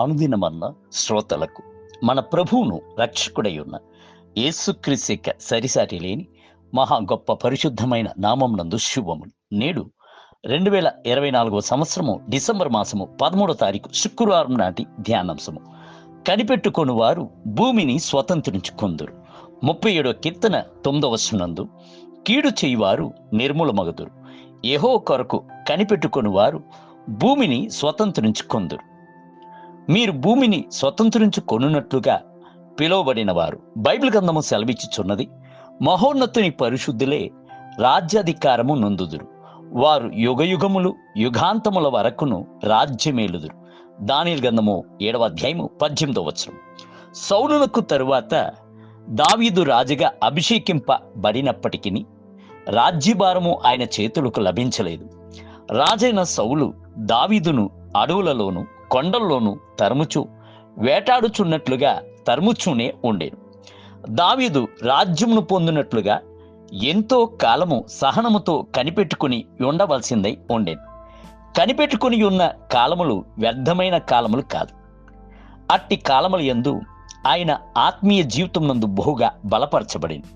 అనుదినమన్న శ్రోతలకు మన ప్రభువును రక్షకుడై ఉన్న యేసుక్రీస్తు యొక్క సరిసాటి లేని మహా గొప్ప పరిశుద్ధమైన నామమునందు శుభములు. నేడు 2024 సంవత్సరము డిసెంబర్ మాసము 13వ తారీఖు శుక్రవారం నాటి ధ్యానాంశము. కనిపెట్టుకొని వారు భూమిని స్వతంత్రించుకొందురు. 37వ కీర్తన 9వ వచనమందు కీడు చేయువారు నిర్మూలమగుదురు. యెహోవా కొరకు కనిపెట్టుకొని వారు భూమిని స్వతంత్రించుకొందురు. మీరు భూమిని స్వతంత్రించుకొనున్నట్లుగా పిలువబడిన వారు. బైబిల్ గ్రంథము సెలవిచ్చుచున్నది, మహోన్నతుని పరిశుద్ధులే రాజ్యాధికారము నొందుదురు. వారు యుగయుగములు యుగాంతముల వరకును రాజ్యమేలుదురు. దానియేలు గ్రంథము 7వ అధ్యాయము 18వ వచనం. సౌలునకు తరువాత దావీదు రాజుగా అభిషేకింపబడినప్పటికీ రాజ్యభారము ఆయన చేతులకు లభించలేదు. రాజైన సౌలు దావీదును అడవులలోను కొండల్లోనూ తరుముచు వేటాడుచున్నట్లుగా తరుముచూనే ఉండేను. దావీదు రాజ్యమును పొందినట్లుగా ఎంతో కాలము సహనముతో కనిపెట్టుకుని ఉండవలసిందై ఉండేను. కనిపెట్టుకుని ఉన్న కాలములు వ్యర్థమైన కాలములు కాదు. అట్టి కాలముల యందు ఆయన ఆత్మీయ జీవితం నందు బహుగా బలపరచబడింది.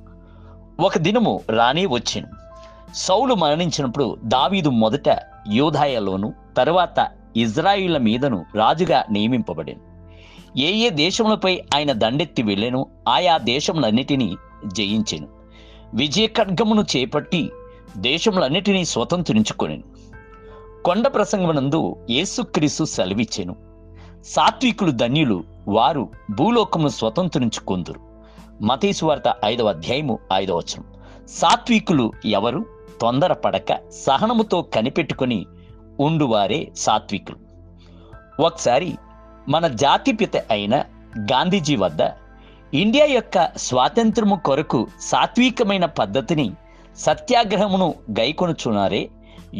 ఒక దినము రానే వచ్చెను. సౌలు మరణించినప్పుడు దావీదు మొదట యూదాయలోను తరువాత ఇజ్రాయిల మీదను రాజుగా నియమింపబడెను. ఏ ఏ దేశములపై ఆయన దండెత్తి వెళ్ళెను ఆయా దేశములన్నిటినీ జయించెను. విజయ ఖడ్గమును చేపట్టి దేశములన్నిటినీ స్వతంత్రించుకొనెను. కొండ ప్రసంగమునందు యేసుక్రీస్తు సెలవిచ్చెను, సాత్వికులు ధన్యులు, వారు భూలోకమును స్వతంత్రించుకొందురు. మత్తయి సువార్త 5వ అధ్యాయము 5వ వచనం. సాత్వికులు ఎవరు? తొందరపడక సహనముతో కనిపెట్టుకొని ఉండువారే సాత్వికులు. ఒకసారి మన జాతిపిత అయిన గాంధీజీ వద్ద ఇండియా యొక్క స్వాతంత్రము కొరకు సాత్వికమైన పద్ధతిని సత్యాగ్రహమును గైకొనుచున్నారే,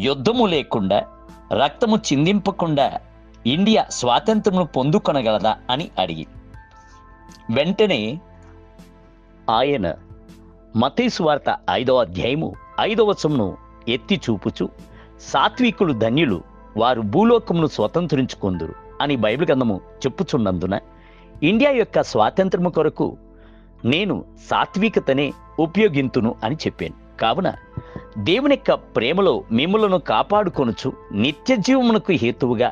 యుద్ధము లేకుండా రక్తము చిందింపకుండా ఇండియా స్వాతంత్రమును పొందుకొనగలదా అని అడిగి, వెంటనే ఆయన మత్తయి సువార్త 5వ అధ్యాయము 5వ వచనమును ఎత్తి చూపుచు, సాత్వికులు ధన్యులు, వారు భూలోకమును స్వతంత్రించుకొందురు అని బైబిల్ గ్రంథము చెప్పుచున్నందున ఇండియా యొక్క స్వాతంత్రము కొరకు నేను సాత్వికతనే ఉపయోగింతును అని చెప్పాను. కావున దేవుని యొక్క ప్రేమలో మిమ్ములను కాపాడుకొనుచు నిత్య జీవమునకు హేతువుగా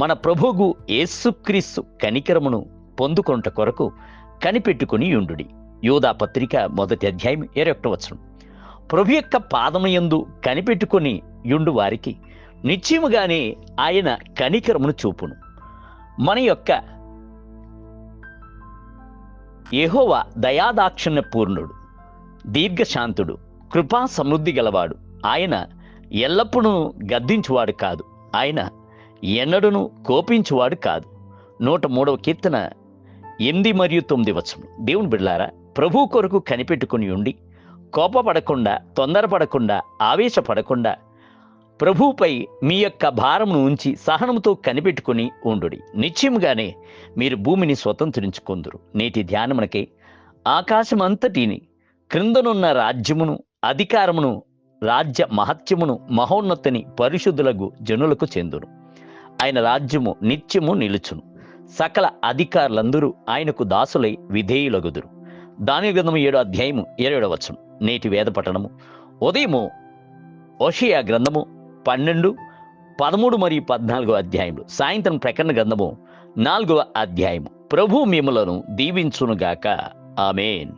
మన ప్రభువు యేసుక్రీస్తు కనికరమును పొందుకొనుట కొరకు కనిపెట్టుకుని యుండుడి. యూదా పత్రిక 1వ అధ్యాయం 21వ వచనం. ప్రభు యొక్క పాదముయందు కనిపెట్టుకొని యుండు వారికి నిశ్చయముగానే ఆయన కనికరమును చూపును. మన యొక్క యెహోవా దయాదాక్షిణ్య పూర్ణుడు, దీర్ఘశాంతుడు, కృపా సమృద్ధి గలవాడు. ఆయన ఎల్లప్పుడూ గద్దించువాడు కాదు, ఆయన ఎన్నడూను కోపించువాడు కాదు. 103వ కీర్తన 8 మరియు 9 వచనం. దేవుని బిడ్డలారా, ప్రభు కొరకు కనిపెట్టుకుని ఉండి కోపపడకుండా, తొందరపడకుండా, ఆవేశపడకుండా ప్రభువుపై మీ యొక్క భారమును ఉంచి సహనముతో కనిపెట్టుకుని ఉండుడి. నిశ్చయముగానే మీరు భూమిని స్వతంత్రించుకొందురు. నేటి ధ్యానమునకై ఆకాశమంతటిని, క్రిందనున్న రాజ్యమును, అధికారమును, రాజ్య మహత్యమును మహోన్నతిని పరిశుద్ధులకు జనులకు చెందును. ఆయన రాజ్యము నిత్యము నిలుచును. సకల అధికారులందరూ ఆయనకు దాసులై విధేయులగుదురు. దానియేలు గ్రంథము 7వ అధ్యాయము 27వ వచనం. నేటి వేద పఠనము ఉదయము హోషేయ గ్రంథము 12, 13 మరియు 14వ అధ్యాయములు. సాయంత్రం ప్రకటన గ్రంథము 4వ అధ్యాయము. ప్రభు మిమ్ములను దీవించునుగాక. ఆమేన్.